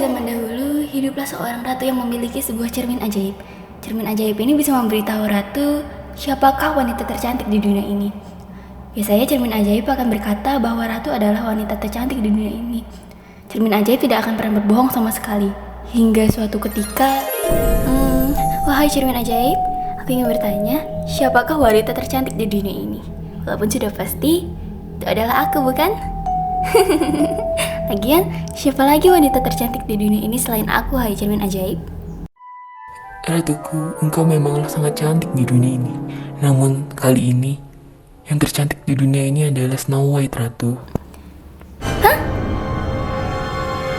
zaman dahulu, hiduplah seorang ratu yang memiliki sebuah cermin ajaib. Cermin ajaib ini bisa memberitahu ratu siapakah wanita tercantik di dunia ini. Biasanya cermin ajaib akan berkata bahwa ratu adalah wanita tercantik di dunia ini. Cermin ajaib tidak akan pernah berbohong sama sekali. Hingga suatu ketika, wahai cermin ajaib, aku ingin bertanya, siapakah wanita tercantik di dunia ini? Walaupun sudah pasti, itu adalah aku, bukan? Lagian, siapa lagi wanita tercantik di dunia ini selain aku, hai cermin ajaib? Ratuku, engkau memanglah sangat cantik di dunia ini. Namun, kali ini, yang tercantik di dunia ini adalah Snow White, Ratu. Hah?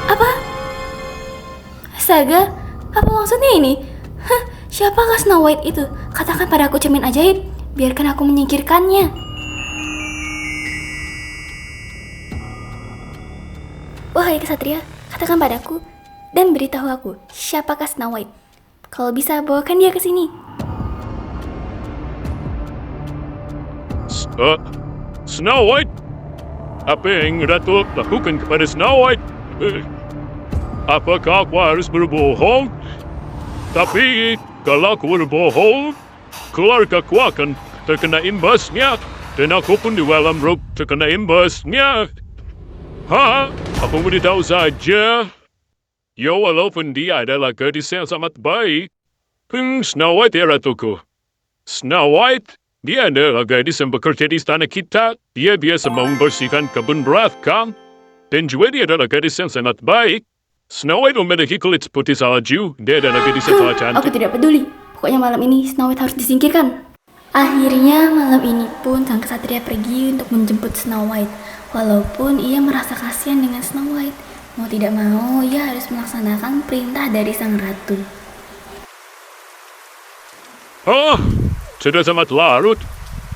Apa? Astaga, apa maksudnya ini? Hah, siapakah Snow White itu? Katakan padaku cermin ajaib, biarkan aku menyingkirkannya. Wahai kesatria, katakan padaku dan beritahu aku, siapakah Snow White? Kalau bisa, bawakan dia ke sini. Snow White? Apa yang Ratu lakukan kepada Snow White? Apakah aku harus berbohong? Tapi kalau aku berbohong, keluarga aku akan terkena imbasnya. Dan aku pun di dalam rob terkena imbasnya. Aku beritahu saja. Ya, walaupun dia adalah gadis yang sangat baik. Snow White ya ratuku. Snow White, dia adalah gadis yang bekerja di istana kita. Dia biasa membersihkan kebun belakang. Dan juga dia adalah gadis yang sangat baik. Snow White memiliki kulit putih salju. Dia adalah gadis yang sangat cantik. Aku tidak peduli. Pokoknya malam ini Snow White harus disingkirkan. Akhirnya malam ini pun sang kesatria pergi untuk menjemput Snow White. Walaupun ia merasa kasihan dengan Snow White, mau tidak mau ia harus melaksanakan perintah dari sang ratu. Sudah sangat larut.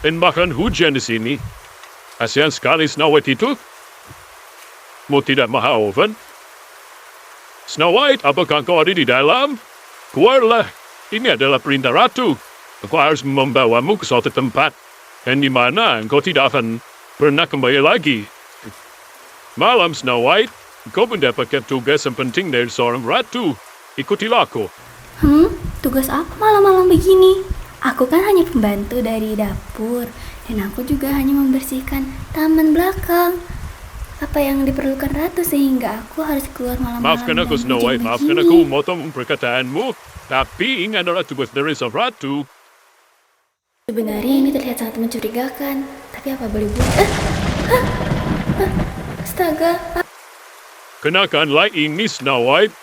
Dan bahkan hujan di sini. Kasihan sekali Snow White itu. Mau tidak mau, Van? Snow White, apakah kau ada di dalam? Keluarlah. Ini adalah perintah ratu. Aku harus membawamu ke suatu tempat. Dan di mana engkau tidak akan pernah kembali lagi. Malam Snow White, kau mendapatkan tugas yang penting dari seorang ratu. Ikutilah aku. Tugas apa malam-malam begini? Aku kan hanya pembantu dari dapur. Dan aku juga hanya membersihkan taman belakang. Apa yang diperlukan ratu sehingga aku harus keluar malam-malam? Maafkan aku Snow White, maafkan aku memotong perkataanmu. Tapi ini adalah tugas dari sang ratu. Sebenarnya ini terlihat sangat mencurigakan. Tapi apa boleh buat? Astaga. Kenakanlah ini Snow White.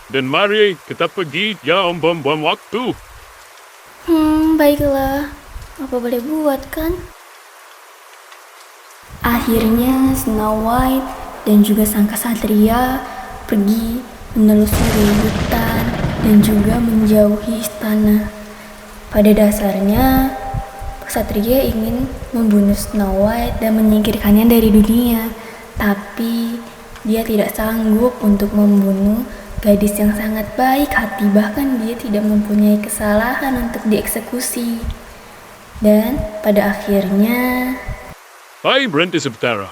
Dan mari kita pergi, jangan buang-buang waktu. Baiklah. Apa boleh buat kan? Akhirnya Snow White dan juga sang kesatria pergi menelusuri hutan dan juga menjauhi istana. Pada dasarnya, kesatria ingin membunuh Snow White dan menyingkirkannya dari dunia. Tapi dia tidak sanggup untuk membunuh gadis yang sangat baik hati. Bahkan dia tidak mempunyai kesalahan untuk dieksekusi. Dan pada akhirnya... Hai, berhenti sebentar.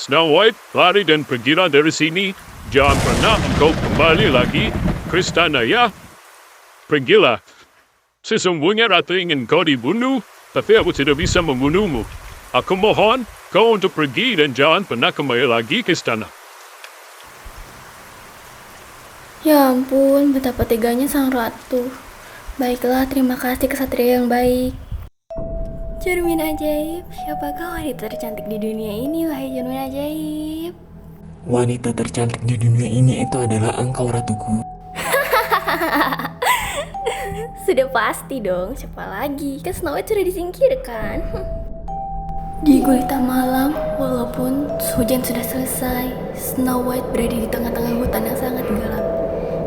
Snow White, lari dan pergilah dari sini. Jangan pernah engkau kembali lagi ke istana, ya? Pergilah. Sesungguhnya ratu ingin kau dibunuh, tapi aku tidak bisa membunuhmu. Aku mohon kau untuk pergi dan jangan pernah kembali lagi ke istana. Ya ampun, betapa teganya sang ratu. Baiklah, terima kasih kesatria yang baik. Cermin ajaib, siapakah wanita tercantik di dunia ini, wahai cermin ajaib? Wanita tercantik di dunia ini itu adalah engkau, ratuku. Sudah pasti dong, siapa lagi? Kan Snow White sudah disingkirkan. Di gulita malam, walaupun hujan sudah selesai, Snow White berada di tengah-tengah hutan yang sangat gelap.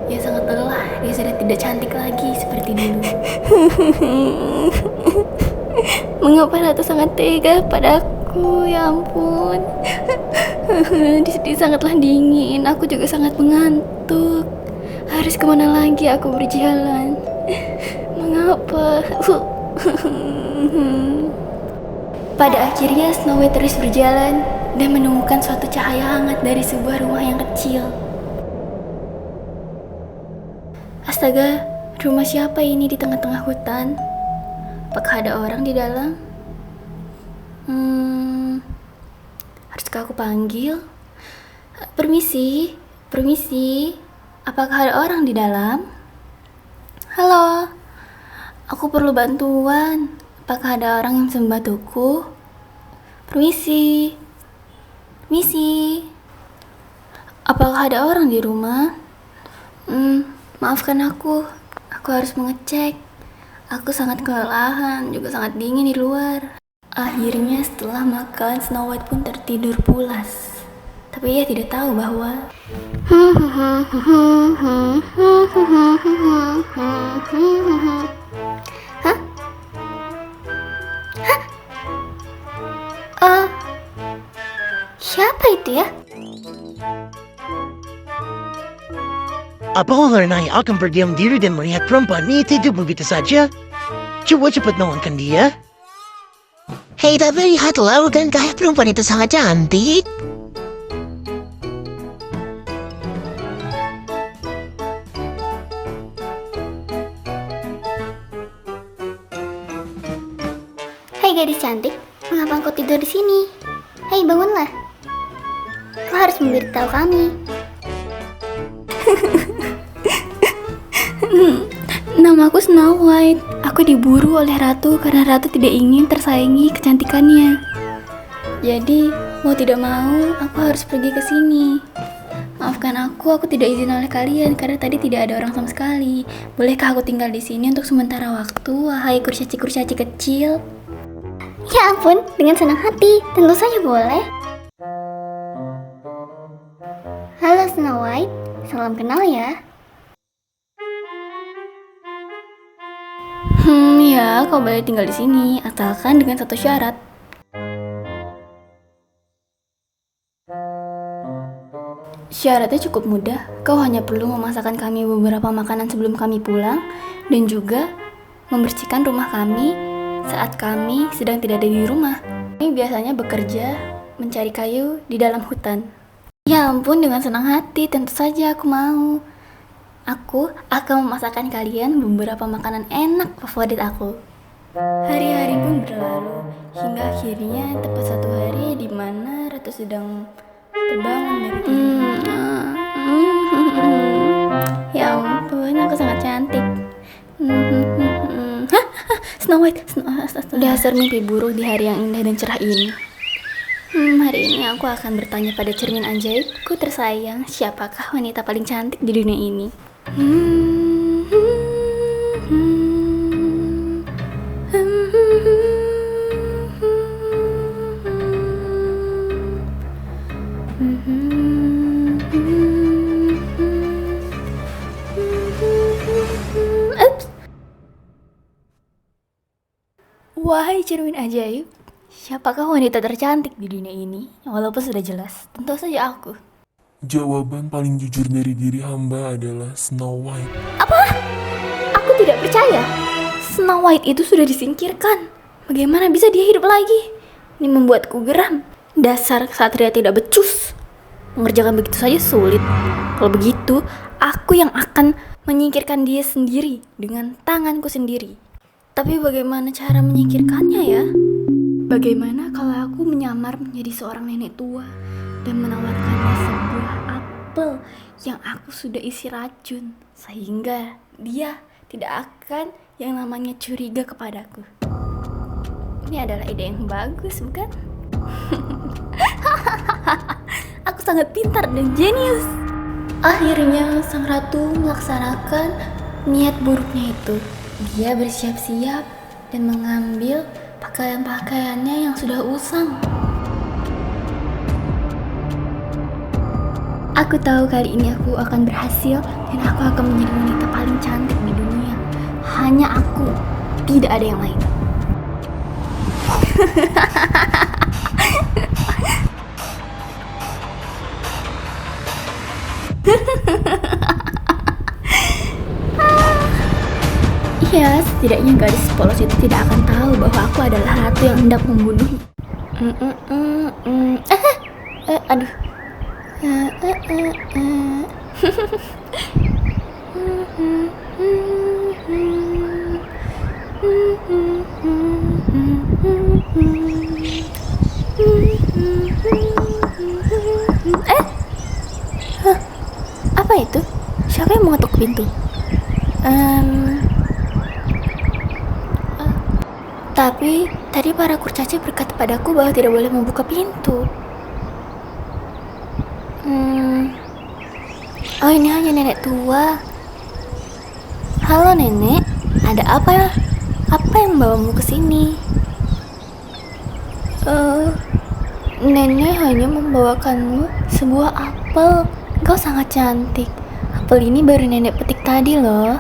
Ia sangat lelah, dia sudah tidak cantik lagi seperti dulu. Mengapa ratu sangat tega padaku, ya ampun. Di sini sangatlah dingin, aku juga sangat mengantuk. Harus kemana lagi aku berjalan? Mengapa? Pada akhirnya Snow White terus berjalan dan menemukan suatu cahaya hangat dari sebuah rumah yang kecil. Astaga, rumah siapa ini di tengah-tengah hutan? Apakah ada orang di dalam? Haruskah aku panggil? Permisi, permisi. Apakah ada orang di dalam? Halo, aku perlu bantuan. Apakah ada orang yang bisa membantuku? Permisi, permisi. Apakah ada orang di rumah? Maafkan aku harus mengecek. Aku sangat kelelahan, juga sangat dingin di luar. Akhirnya setelah makan, Snow White pun tertidur pulas. Tapi ia tidak tahu bahwa Hah? Siapa itu ya? Apa Lornay akan berdiam diri dan melihat perempuan ini tidur begitu saja? Coba cepat nawankan dia. Hei, tapi lihatlah, bukankah perempuan itu sangat cantik? Hai gadis cantik, mengapa engkau tidur di sini? Hai, bangunlah. Kau harus memberitahu kami. Namaku Snow White. Aku diburu oleh ratu karena ratu tidak ingin tersaingi kecantikannya. Jadi, mau tidak mau, aku harus pergi ke sini. Maafkan aku tidak izin oleh kalian karena tadi tidak ada orang sama sekali. Bolehkah aku tinggal di sini untuk sementara waktu, wahai kurcaci-kurcaci kecil? Ya ampun, dengan senang hati, tentu saja boleh. Halo Snow White, salam kenal ya. Ya, kau boleh tinggal di sini, asalkan dengan satu syarat. Syaratnya cukup mudah, kau hanya perlu memasakkan kami beberapa makanan sebelum kami pulang, dan juga membersihkan rumah kami saat kami sedang tidak ada di rumah. Kami biasanya bekerja mencari kayu di dalam hutan. Ya ampun, dengan senang hati, tentu saja aku mau. Aku akan memasakkan kalian beberapa makanan enak favorit aku. Hari-hari pun berlalu, hingga akhirnya tepat satu hari di mana ratu sedang terbangun dari tidurnya. Ya ampun, aku sangat cantik. Snow White, dasar mimpi buruk di hari yang indah dan cerah ini. Hari ini aku akan bertanya pada cermin ajaibku tersayang, siapakah wanita paling cantik di dunia ini? Wahai cermin ajaib, siapakah wanita tercantik di dunia ini? Walaupun sudah jelas, tentu saja aku. Jawaban paling jujur dari diri hamba adalah Snow White. Apa? Aku tidak percaya. Snow White itu sudah disingkirkan. Bagaimana bisa dia hidup lagi? Ini membuatku geram. Dasar ksatria tidak becus. Mengerjakan begitu saja sulit. Kalau begitu, aku yang akan menyingkirkan dia sendiri dengan tanganku sendiri. Tapi bagaimana cara menyingkirkannya ya? Bagaimana kalau aku menyamar menjadi seorang nenek tua dan menawarkannya sebuah apel yang aku sudah isi racun, sehingga dia tidak akan yang namanya curiga kepadaku. Ini adalah ide yang bagus, bukan? Aku sangat pintar dan jenius. Akhirnya sang ratu melaksanakan niat buruknya itu. Dia bersiap-siap dan mengambil pakaian-pakaiannya yang sudah usang. Aku tahu kali ini aku akan berhasil dan aku akan menjadi wanita paling cantik di dunia. Hanya aku, tidak ada yang lain. Ya, setidaknya gadis polos itu tidak akan tahu bahwa aku adalah ratu yang hendak membunuhnya. Aduh. Apa itu? Siapa yang mengetuk pintu? Tapi tadi para kurcaci berkata padaku bahwa tidak boleh membuka pintu. Oh, ini hanya nenek tua. Halo nenek, ada apa ya? Apa yang membawamu ke sini? Nenek hanya membawakanmu sebuah apel. Engkau sangat cantik. Apel ini baru nenek petik tadi loh.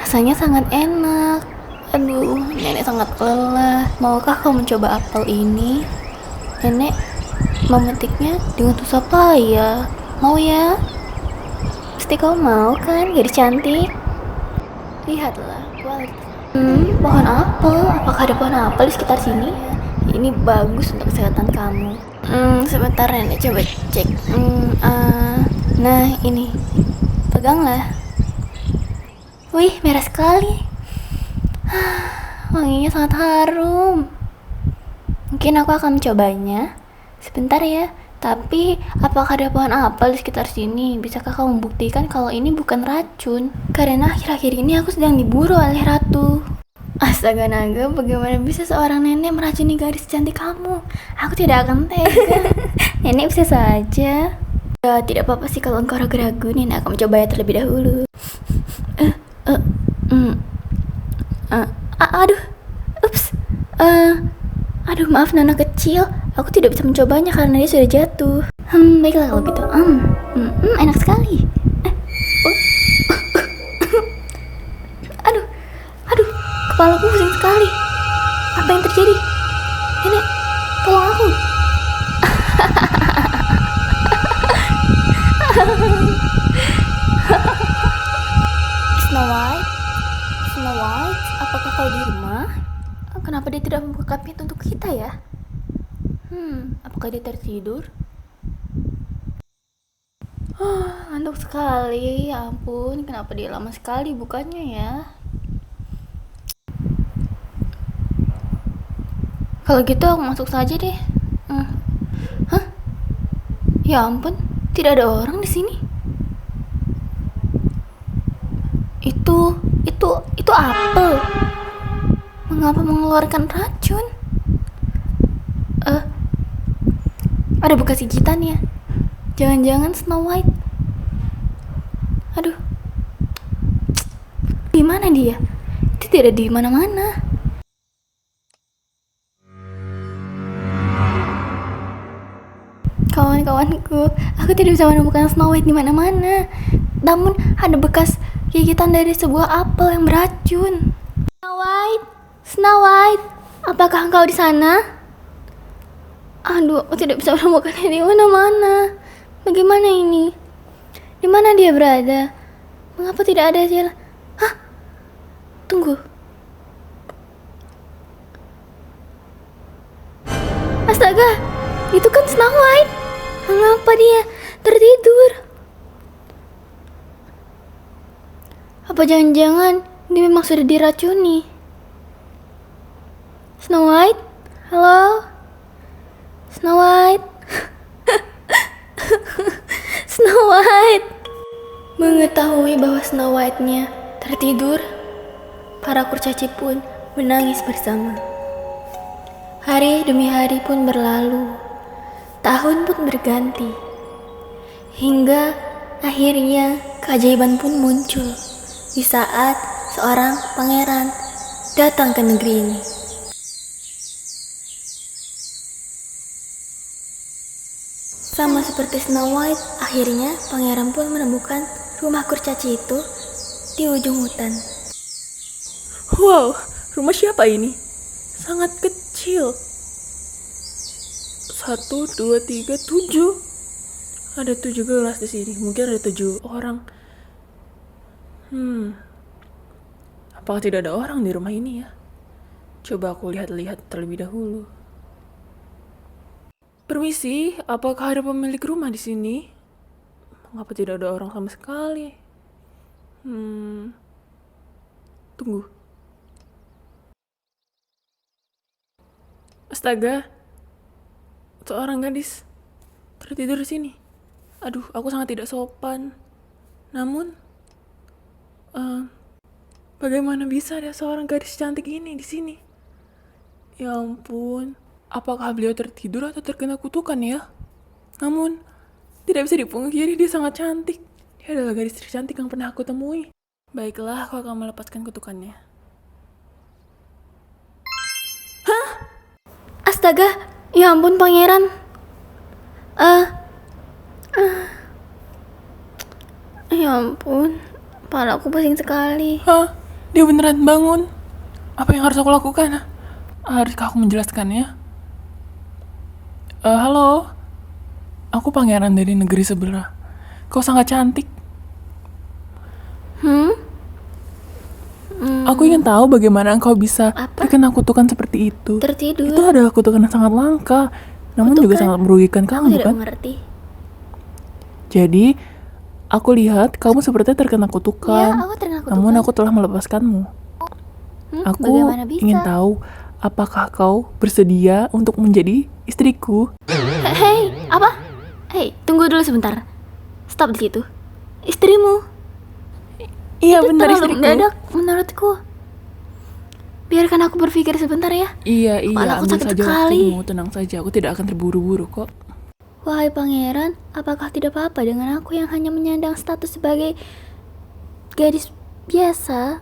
Rasanya sangat enak. Aduh, nenek sangat lelah. Maukah kau mencoba apel ini? Nenek memetiknya dengan susah payah. Mau ya? Pasti kau mau kan, gadis cantik? Lihatlah, pohon apel. Apakah ada pohon apel di sekitar sini? Ini bagus untuk kesehatan kamu. Sebentar nenek coba cek. Nah ini, peganglah. Wih, merah sekali. Wanginya sangat harum. Mungkin aku akan mencobanya. Sebentar ya. Tapi, apakah ada pohon apel di sekitar sini? Bisakah kau membuktikan kalau ini bukan racun? Karena akhir-akhir ini aku sedang diburu oleh ratu. Astaga naga, bagaimana bisa seorang nenek meracuni gadis cantik kamu? Aku tidak akan tega. Nenek bisa saja. Ya, tidak apa-apa sih kalau engkau ragu-ragu. Nenek akan mencobanya terlebih dahulu. Aduh, ups. Aduh, maaf Nona kecil. Aku tidak bisa mencobanya karena dia sudah jatuh. Baiklah kalau gitu. Enak sekali. Aduh, kepalaku pusing sekali. Apa yang terjadi? Nenek, tolong aku. Snow White, apakah kau di rumah? Kenapa dia tidak membuka pintu untuk kita ya? Apakah dia tertidur? Ngantuk sekali, ya ampun, kenapa dia lama sekali bukanya ya? Kalau gitu aku masuk saja deh. Ya ampun, tidak ada orang di sini. Itu apel. Mengapa mengeluarkan racun? Ada bekas gigitannya. Jangan-jangan Snow White. Aduh. Di mana dia? Itu tidak di mana-mana. Kawan-kawanku, aku tidak bisa menemukan Snow White di mana-mana. Namun ada bekas gigitan dari sebuah apel yang beracun. Snow White, apakah engkau di sana? Aduh, aku tidak bisa menemukannya di mana-mana. Bagaimana ini? Di mana dia berada? Mengapa tidak ada jalan? Tunggu. Astaga, itu kan Snow White. Mengapa dia tertidur? Apa jangan-jangan dia memang sudah diracuni? Snow White? Halo? Snow White? Snow White? Mengetahui bahwa Snow White-nya tertidur, para kurcaci pun menangis bersama. Hari demi hari pun berlalu, tahun pun berganti, hingga akhirnya keajaiban pun muncul di saat seorang pangeran datang ke negeri ini. Sama seperti Snow White, akhirnya pangeran pun menemukan rumah kurcaci itu di ujung hutan. Wow, rumah siapa ini? Sangat kecil. 1, 2, 3, 7. Ada 7 gelas di sini. Mungkin ada 7 orang. Apakah tidak ada orang di rumah ini ya? Coba aku lihat-lihat terlebih dahulu. Permisi, apakah ada pemilik rumah di sini? Mengapa tidak ada orang sama sekali? Tunggu. Astaga, seorang gadis tertidur di sini. Aduh, aku sangat tidak sopan. Namun, bagaimana bisa ada seorang gadis cantik ini di sini? Ya ampun, apakah beliau tertidur atau terkena kutukan ya? Namun, tidak bisa dipungkiri dia sangat cantik. Dia adalah gadis tercantik yang pernah aku temui. Baiklah, aku akan melepaskan kutukannya. Astaga, ya ampun pangeran. Ya ampun, kepala aku pusing sekali. Hah? Dia beneran bangun? Apa yang harus aku lakukan? Haruskah aku menjelaskannya? Halo? Aku pangeran dari negeri sebelah. Kau sangat cantik. Aku ingin tahu bagaimana engkau bisa terkena kutukan seperti itu. Tertidur. Itu adalah kutukan yang sangat langka, namun juga Kutukan? sangat merugikan Aku kamu, tidak bukan? mengerti. Jadi, aku lihat kamu sepertinya terkena kutukan. Ya, aku terkena kutukan. Namun aku telah melepaskanmu. Aku Bagaimana bisa? ingin tahu, apakah kau bersedia untuk menjadi istriku? Hei, apa? Hei, tunggu dulu sebentar. Stop di situ. Istrimu. Iya, Itu benar terlalu istriku. mendadak menurutku. Biarkan aku berpikir sebentar ya. Iya, Kepala aku ambil sakit saja sekali. waktumu, tenang saja. Aku tidak akan terburu-buru kok. Wahai pangeran, apakah tidak apa-apa dengan aku yang hanya menyandang status sebagai gadis biasa?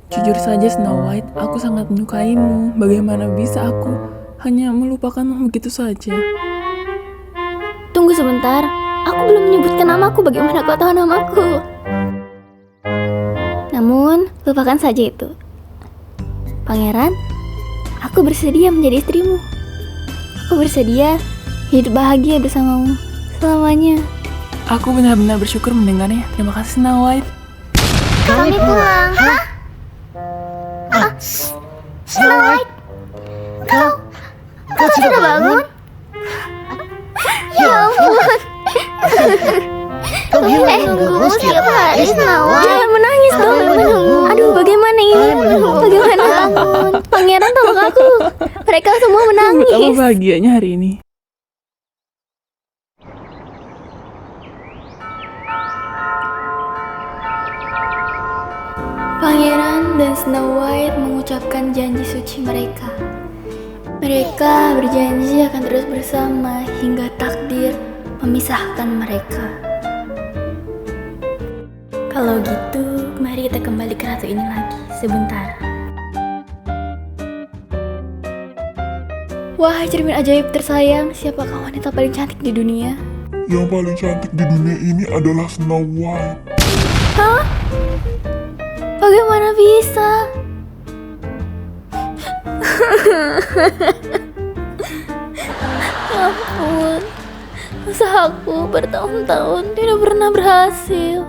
Jujur saja Snow White, aku sangat menyukaimu. Bagaimana bisa aku hanya melupakanmu begitu saja? Tunggu sebentar, aku belum menyebutkan namaku. Bagaimana kau tahu namaku? Namun, lupakan saja itu. Pangeran, aku bersedia menjadi istrimu. Aku bersedia hidup bahagia bersamamu selamanya. Aku benar-benar bersyukur mendengarnya. Terima kasih Snow White. Kami pulang. Hah? Snow White, kau sudah bangun? Ya ampun. Kau hilang Menunggumu setiap setiap hari, Nawa. Jangan menangis dong. menunggu. Aduh, bagaimana ini? Bagaimana bangun? Pangeran tolong aku. Mereka semua Apa menangis. bahagianya hari ini? Pangeran dan Snow White mengucapkan janji suci mereka. Mereka berjanji akan terus bersama hingga takdir memisahkan mereka. Kalau gitu, mari kita kembali ke ratu ini lagi sebentar. Wahai cermin ajaib tersayang, siapakah wanita paling cantik di dunia? Yang paling cantik di dunia ini adalah Snow White. Hah? Bagaimana bisa? Ya ampun, usahaku bertahun-tahun tidak pernah berhasil.